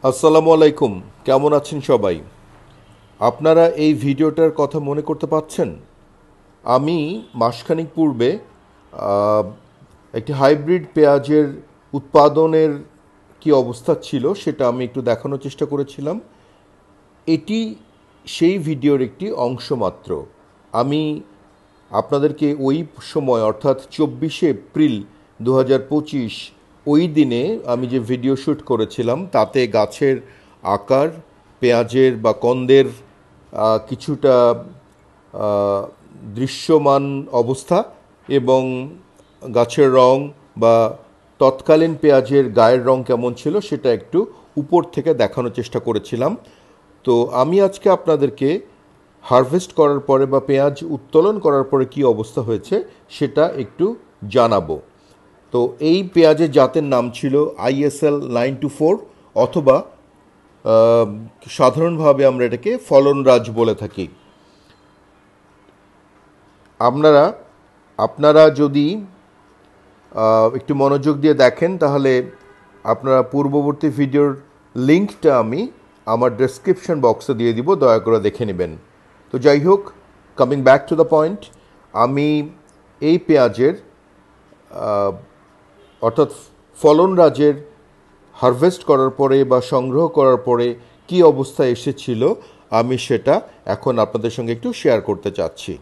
আসসালামু আলাইকুম। কেমন আছেন সবাই? আপনারা এই ভিডিওটার কথা মনে করতে পারছেন? আমি মাসখানেক পূর্বে আহ, একটি হাইব্রিড পেঁয়াজের উৎপাদনের কি অবস্থা ছিল সেটা আমি একটু দেখানোর চেষ্টা করেছিলাম। এটি সেই ভিডিওর একটি অংশ মাত্র। আমি আপনাদেরকে ওই সময় অর্থাৎ 24শে এপ্রিল 2025 ওই দিনে আমি যে ভিডিও শ্যুট করেছিলাম তাতে গাছের আকার, পেঁয়াজের বা কন্দের কিছুটা আহ, দৃশ্যমান অবস্থা এবং গাছের রং বা তৎকালীন পেঁয়াজের গায়ের রং কেমন ছিল সেটা একটু উপর থেকে দেখানোর চেষ্টা করেছিলাম। তো আমি আজকে আপনাদেরকে হারভেস্ট করার পরে বা পেঁয়াজ উত্তোলন করার পরে কি অবস্থা হয়েছে সেটা একটু জানাবো। তো এই পেঁয়াজের জাতের নাম ছিল ISL 924, অথবা আহ, সাধারণভাবে আমরা এটাকে ফলনরাজ বলে থাকি। আপনারা আপনারা যদি একটু মনোযোগ দিয়ে দেখেন তাহলে আপনারা পূর্ববর্তী ভিডিওর লিঙ্কটা আমি আমার ডেসক্রিপশন বক্সে দিয়ে দিব, দয়া করে দেখে নেবেন। তো যাই হোক, coming back to the point, আমি এই পেঁয়াজের অর্থাৎ ফলনরাজের হারভেস্ট করার পরে বা সংগ্রহ করার পরে কি অবস্থায় এসেছিল আমি সেটা এখন আপনাদের সঙ্গে একটু শেয়ার করতে চাচ্ছি।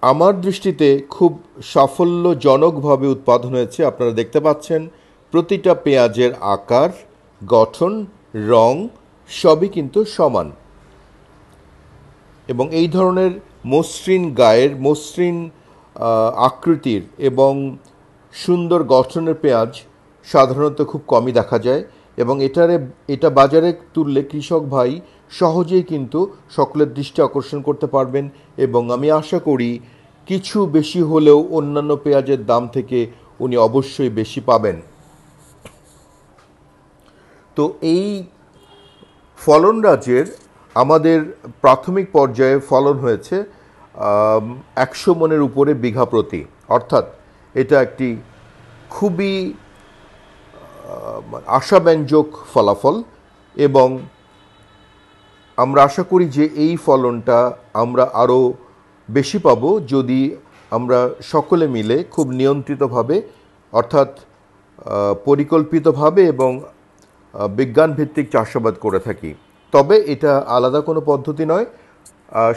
আমার দৃষ্টিতে খুব সাফল্যজনকভাবে উৎপাদন হয়েছে। আপনারা দেখতে পাচ্ছেন প্রতিটা পেঁয়াজের আকার, গঠন, রং সবই কিন্তু সমান এবং এই ধরনের মসৃণ গায়ের, মসৃণ আকৃতির এবং সুন্দর গঠনের পেঁয়াজ সাধারণত খুব কমই দেখা যায় এবং এটা বাজারে তুললে কৃষক ভাই সহজেই কিন্তু সকলের দৃষ্টি আকর্ষণ করতে পারবেন এবং আমি আশা করি কিছু বেশি হলেও অন্যান্য পেঁয়াজের দাম থেকে উনি অবশ্যই বেশি পাবেন। তো এই ফলনরাজের আমাদের প্রাথমিক পর্যায়ে ফলন হয়েছে 100 মনের উপরে বিঘা প্রতি, অর্থাৎ এটা একটি খুবই আশাব্যঞ্জক ফলাফল এবং আমরা আশা করি যে এই ফলনটা আমরা আরও বেশি পাব যদি আমরা সকলে মিলে খুব নিয়ন্ত্রিতভাবে, অর্থাৎ পরিকল্পিতভাবে এবং বিজ্ঞানভিত্তিক চাষাবাদ করে থাকি। তবে এটা আলাদা কোনো পদ্ধতি নয়,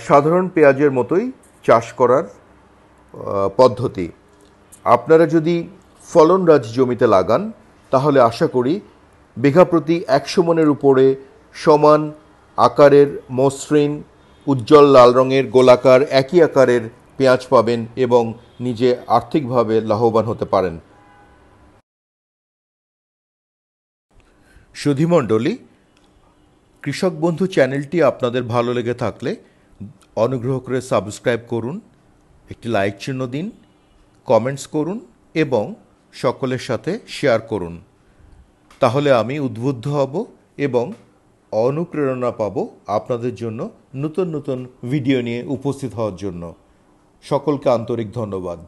সাধারণ পেঁয়াজের মতোই চাষ করার পদ্ধতি। আপনারা যদি ফলনরাজ জমিতে লাগান তাহলে আশা করি বিঘা প্রতি 100 মনের উপরে সমান আকারের, মসৃণ, উজ্জ্বল লাল রঙের, গোলাকার একই আকারের পেঁয়াজ পাবেন এবং নিজে আর্থিকভাবে লাভবান হতে পারেন। সুধীমণ্ডলী, কৃষক বন্ধু চ্যানেলটি আপনাদের ভালো লেগে থাকলে অনুগ্রহ করে সাবস্ক্রাইব করুন, একটি লাইক চিহ্ন দিন, কমেন্টস করুন এবং সকলের সাথে শেয়ার করুন। তাহলে আমি উদ্বুদ্ধ হব এবং অনুপ্রেরণা পাব আপনাদের জন্য নতুন নতুন ভিডিও নিয়ে উপস্থিত হওয়ার জন্য। সকলকে আন্তরিক ধন্যবাদ।